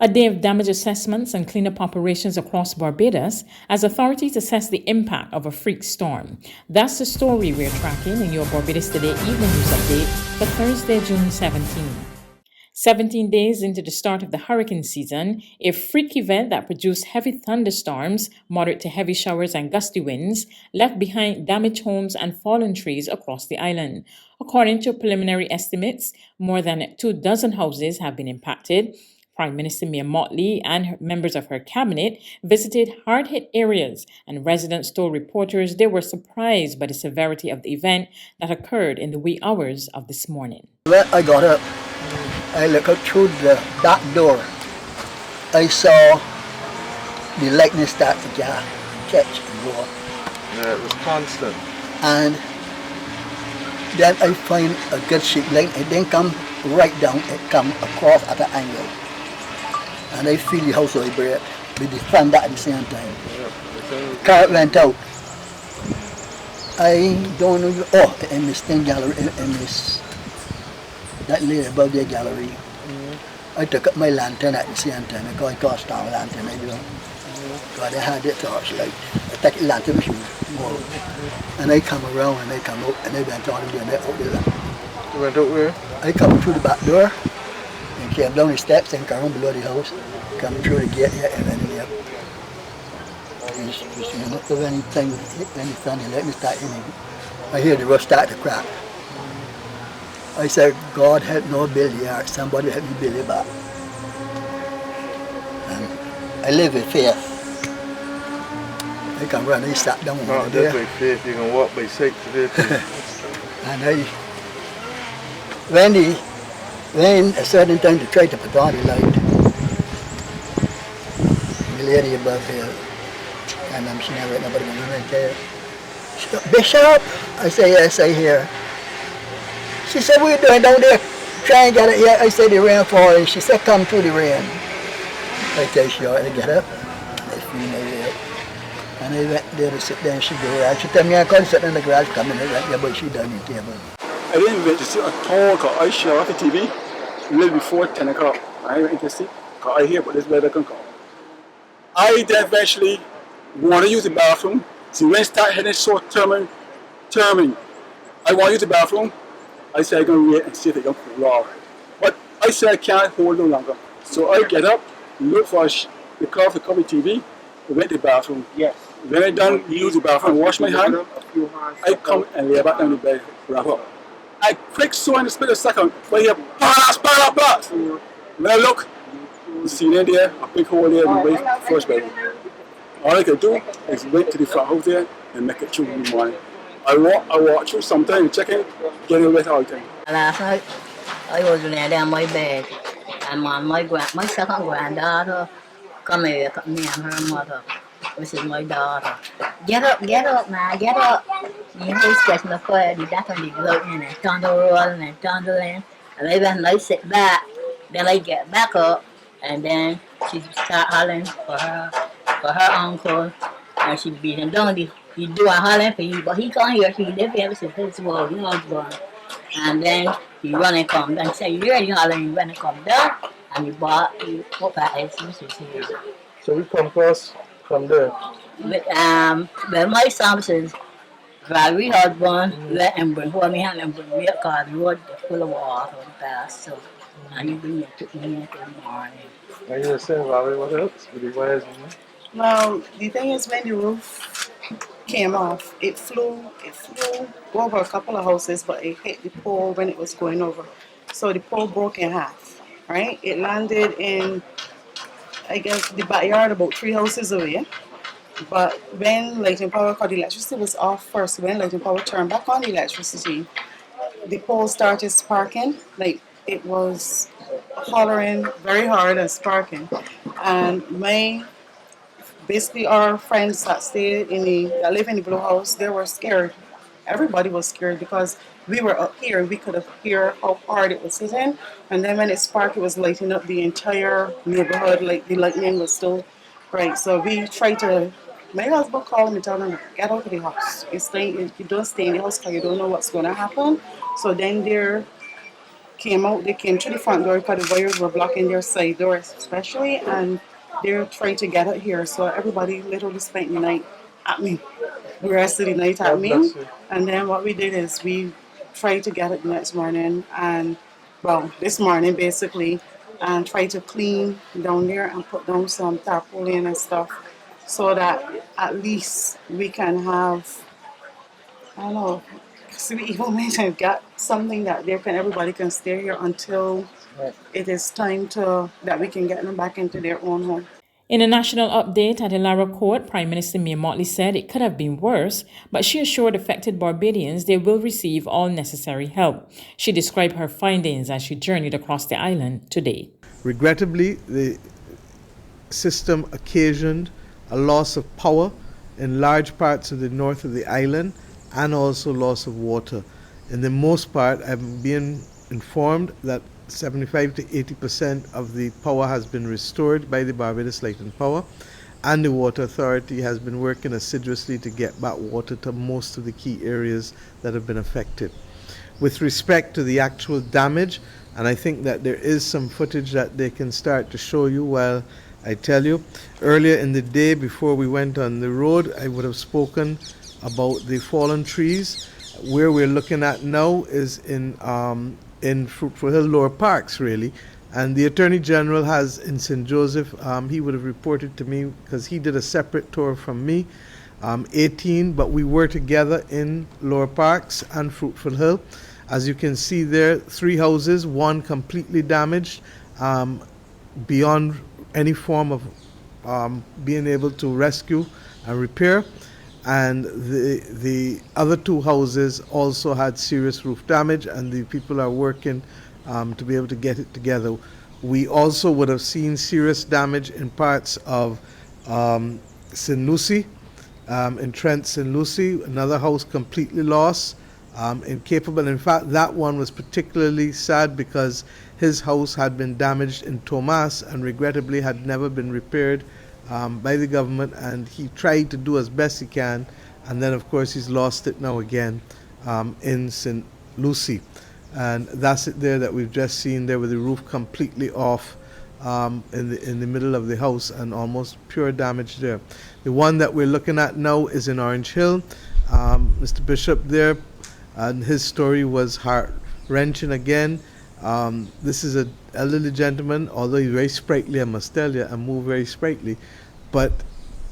A day of damage assessments and cleanup operations across Barbados as authorities assess the impact of a freak storm. That's the story we're tracking in your Barbados Today Evening News Update for Thursday, June 17. 17 days into the start of the hurricane season, a freak event that produced heavy thunderstorms, moderate to heavy showers, and gusty winds left behind damaged homes and fallen trees across the island. According to preliminary estimates, more than 24 houses have been impacted. Prime Minister Mia Mottley and members of her cabinet visited hard-hit areas, and residents told reporters they were surprised by the severity of the event that occurred in the wee hours of this morning. When I got up, I looked out through the back door. I saw the lightning start to catch and go up. Yeah, it was constant. And then I find a good street light. It didn't come right down, it come across at an angle. And I feel the house vibrate with the thunder at the same time. Yeah, Car went out. I don't know, in this thing gallery, in this, that lady above the gallery. I took up my lantern at the same time. I got a cast down lantern, I do. Because I had the torchlight. I took the lantern with you. And I come around and I come out and I went on and I out the lamp. You went out where? I come through the back door and came down the steps and come below the house. Come through the gate here and then up. Not of anything, let me start in. I hear the roof start to crack. I said, God help no build the ark, somebody help me build it back. And I live with faith. I can run, I sat down over Not there. by faith, you can walk by sight today too. And when a certain time to try to put on the light, the lady above here, and I'm seeing her right now, but I'm right there. She said, Bishop! I say, yes, I hear. She said, what are you doing down there? Try and get it here. I said, the rain falling. She said, come through the rain. I tell she ought to get up. I feel my way up. And I went there to sit there and she go around. She told me I couldn't sit in the garage, come in and went there, but she done the table. I didn't went to see at all because I shut off the TV a little before 10 o'clock. I went to see because I hear about this weather can come. I then eventually want to use the bathroom. See, when I start heading so determined, I want to use the bathroom. I said I'm going to wait and see if it can cool off. But I said I can't hold no longer. So I get up, look for the coffee TV, I went to the bathroom. Yes. When I done use the bathroom, wash my hand, I come and lay back down the bed, wrap up. I quick saw in the split of a second, I hear blast. When I look, you see in there, a big hole there in the way, first bedroom. All I could do is went to the front house there and make it through in the morning. I walk through sometime, check it, get it wet all the time. Last night, I was laying on my bed, and my second granddaughter come here, me and her mother, which is my daughter. Get up now, get up. You know, stretching the fire, the back on the gloating and thunder rolling and thundering. And then I sit back, then I get back up, and then she start hollering for her uncle, and she beating down the door hollering for you, but he can't hear, she live here since his world, he was born. And then he run and come down, say, you ready hollering, run and come down, and you put that his here. So we come across from there. But my assumptions, Valerie husband, let him bring me hand and bring me a car, the road full of water and fast, so and you bring me to me in the morning. Are you saying, Valerie, what else? With the wires, Well, the thing is, when the roof came off, it flew over a couple of houses, but it hit the pole when it was going over. So the pole broke in half, right? It landed in, I guess, the backyard about 3 houses away. But when Light and Power, because the electricity was off first, when Light and Power turned back on the electricity, the pole started sparking, like it was hollering very hard and sparking. And basically our friends that live in the blue house, they were scared. Everybody was scared because we were up here. We could have heard how hard it was hitting. And then when it sparked, it was lighting up the entire neighborhood, like the lightning was still bright. So we tried to, my husband called me and told me, get out of the house. You don't stay in the house because you don't know what's going to happen. So then there came out. They came to the front door because the wires were blocking their side door, especially, and they're trying to get it here. So everybody literally spent the night at me, the rest of the night at God me. bless you. And then what we did is we tried to get it the next morning, and well, this morning basically, and try to clean down there and put down some tarpaulin and stuff, so that at least we can have, I don't know, so we even went and got something that there can everybody can stay here until it is time to that we can get them back into their own home. In a national update at Ilara Court, Prime Minister Mia Mottley said it could have been worse, but she assured affected Barbadians they will receive all necessary help. She described her findings as she journeyed across the island today. Regrettably, the system occasioned a loss of power in large parts of the north of the island and also loss of water. In the most part, I'm being informed that 75 to 80% of the power has been restored by the Barbados Light and Power, and the Water Authority has been working assiduously to get back water to most of the key areas that have been affected. With respect to the actual damage, and I think that there is some footage that they can start to show you while I tell you. Earlier in the day, before we went on the road, I would have spoken about the fallen trees. Where we're looking at now is in Fruitful Hill Lower Parks, really. And the Attorney General has in St. Joseph, he would have reported to me because he did a separate tour from me, 18, but we were together in Lower Parks and Fruitful Hill. As you can see there, 3 houses, one completely damaged beyond any form of being able to rescue and repair. And the other 2 houses also had serious roof damage, and the people are working to be able to get it together. We also would have seen serious damage in parts of St. Lucie, in Trent St. Lucie, another house completely lost, incapable. In fact, that one was particularly sad because his house had been damaged in Thomas and regrettably had never been repaired by the government, and he tried to do as best he can, and then of course he's lost it now again in St. Lucie. And that's it there that we've just seen there with the roof completely off in the middle of the house and almost pure damage there. The one that we're looking at now is in Orange Hill. Mr. Bishop there, and his story was heart-wrenching again. This is an elderly gentleman, although he's very sprightly, I must tell you, and move very sprightly, but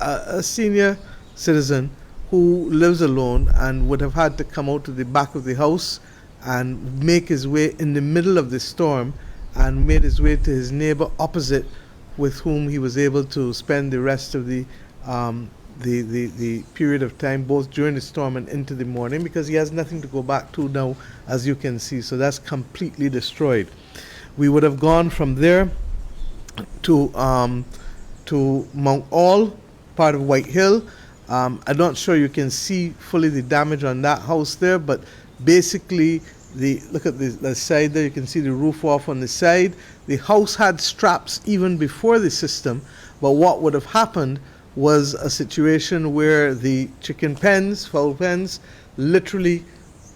a senior citizen who lives alone and would have had to come out to the back of the house and make his way in the middle of the storm, and made his way to his neighbor opposite, with whom he was able to spend the rest of the period of time, both during the storm and into the morning, because he has nothing to go back to now, as you can see. So that's completely destroyed. We would have gone from there to Mount All, part of White Hill. I'm not sure you can see fully the damage on that house there, but basically, look at the side there, you can see the roof off on the side. The house had straps even before the system, but what would have happened was a situation where the chicken pens, fowl pens, literally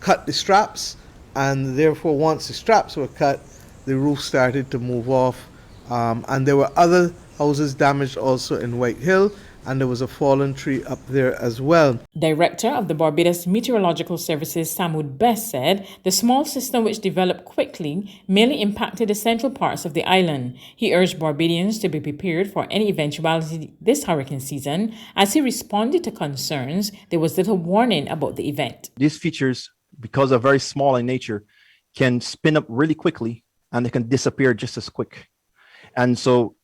cut the straps, and therefore once the straps were cut, the roof started to move off. And there were other houses damaged also in White Hill, and there was a fallen tree up there as well. Director of the Barbados Meteorological Services, Samud Best, said the small system, which developed quickly, merely impacted the central parts of the island. He urged Barbadians to be prepared for any eventuality this hurricane season. As he responded to concerns, there was little warning about the event. These features, because they're very small in nature, can spin up really quickly, and they can disappear just as quick. And so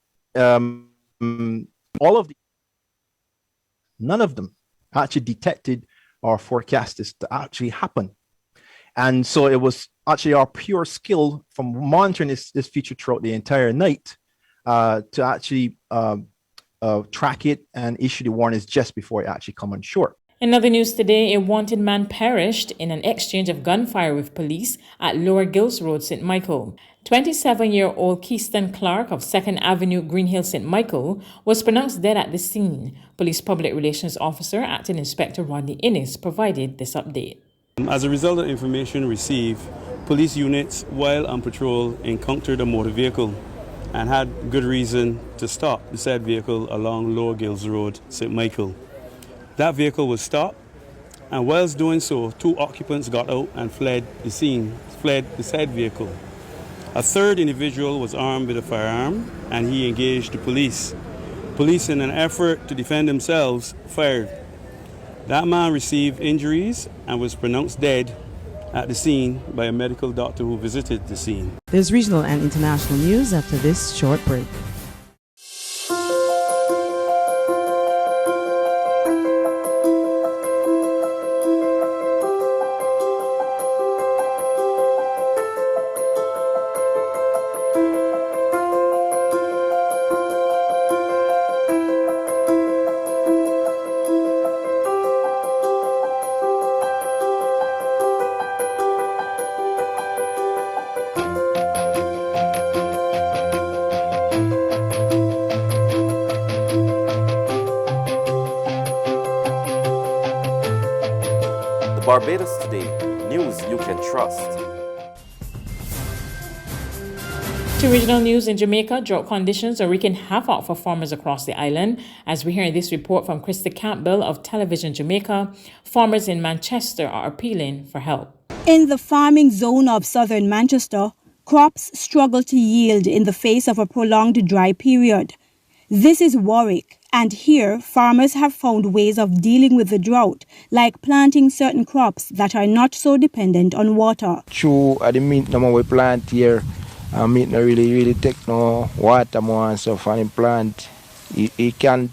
none of them actually detected or forecast this to actually happen. And so it was actually our pure skill from monitoring this feature throughout the entire night to actually track it and issue the warnings just before it actually come on shore. In other news today, a wanted man perished in an exchange of gunfire with police at Lower Gills Road, St. Michael. 27-year-old Keyston Clark of 2nd Avenue, Green Hill, St. Michael, was pronounced dead at the scene. Police Public Relations Officer, Acting Inspector Rodney Innes, provided this update. As a result of information received, police units, while on patrol, encountered a motor vehicle and had good reason to stop the said vehicle along Lower Gills Road, St. Michael. That vehicle was stopped, and whilst doing so, 2 occupants got out and fled the said vehicle. A third individual was armed with a firearm, and he engaged the police. Police, in an effort to defend themselves, fired. That man received injuries and was pronounced dead at the scene by a medical doctor who visited the scene. There's regional and international news after this short break. Barbados Today, news you can trust. To regional news in Jamaica, drought conditions are wreaking havoc for farmers across the island. As we hear in this report from Krista Campbell of Television Jamaica, farmers in Manchester are appealing for help. In the farming zone of southern Manchester, crops struggle to yield in the face of a prolonged dry period. This is Warwick, and here farmers have found ways of dealing with the drought, like planting certain crops that are not so dependent on water. True, at the mint no we plant here, and mint no really take no water more and stuff, and plant it can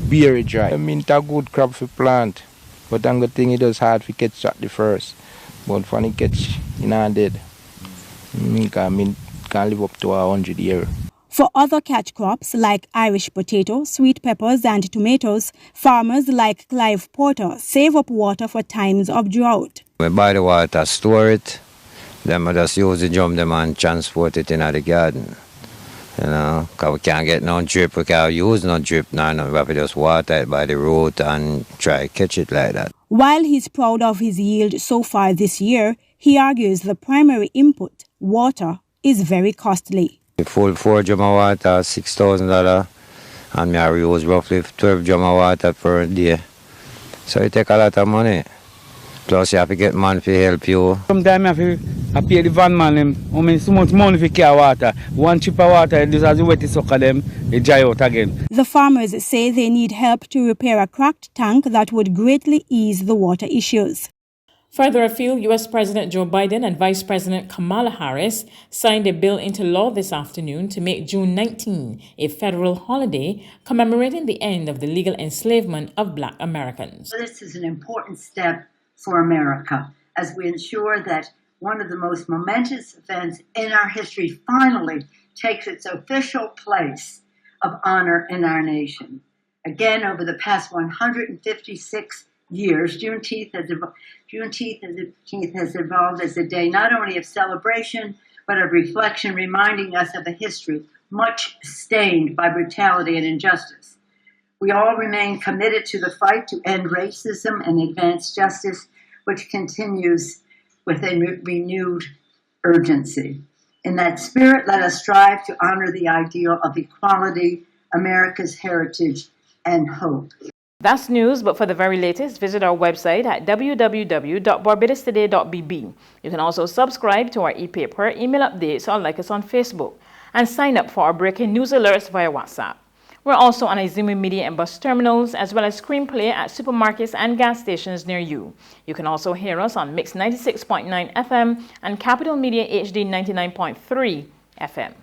bear it dry. I mint a good crop for plant, but the thing it does hard to catch at the first, but when it catch and dead, mint can live up to 100 years. For other catch crops like Irish potato, sweet peppers and tomatoes, farmers like Clive Porter save up water for times of drought. We buy the water, store it, then we just use the drum them and transport it in the garden. You know, because we can't get no drip, we can't use no drip now, we have to just water it by the root and try to catch it like that. While he's proud of his yield so far this year, he argues the primary input, water, is very costly. The full 4 drum of water, $6,000, and I use roughly 12 drum of water per day. So it take a lot of money. Plus you have to get man to help you. Sometimes I have to pay the van man, so much money for care water. 1 chip of water, just as you wet it sucker them, it dry out again. The farmers say they need help to repair a cracked tank that would greatly ease the water issues. Further afield, U.S. President Joe Biden and Vice President Kamala Harris signed a bill into law this afternoon to make June 19 a federal holiday commemorating the end of the legal enslavement of Black Americans. This is an important step for America as we ensure that one of the most momentous events in our history finally takes its official place of honor in our nation. Again, over the past 156 years, Juneteenth has evolved as a day not only of celebration, but of reflection, reminding us of a history much stained by brutality and injustice. We all remain committed to the fight to end racism and advance justice, which continues with a renewed urgency. In that spirit, let us strive to honor the ideal of equality, America's heritage, and hope. That's news, but for the very latest, visit our website at www.barbadostoday.bb. You can also subscribe to our e-paper, email updates, or like us on Facebook, and sign up for our breaking news alerts via WhatsApp. We're also on Izumi Media and bus terminals, as well as screenplay at supermarkets and gas stations near you. You can also hear us on Mix 96.9 FM and Capital Media HD 99.3 FM.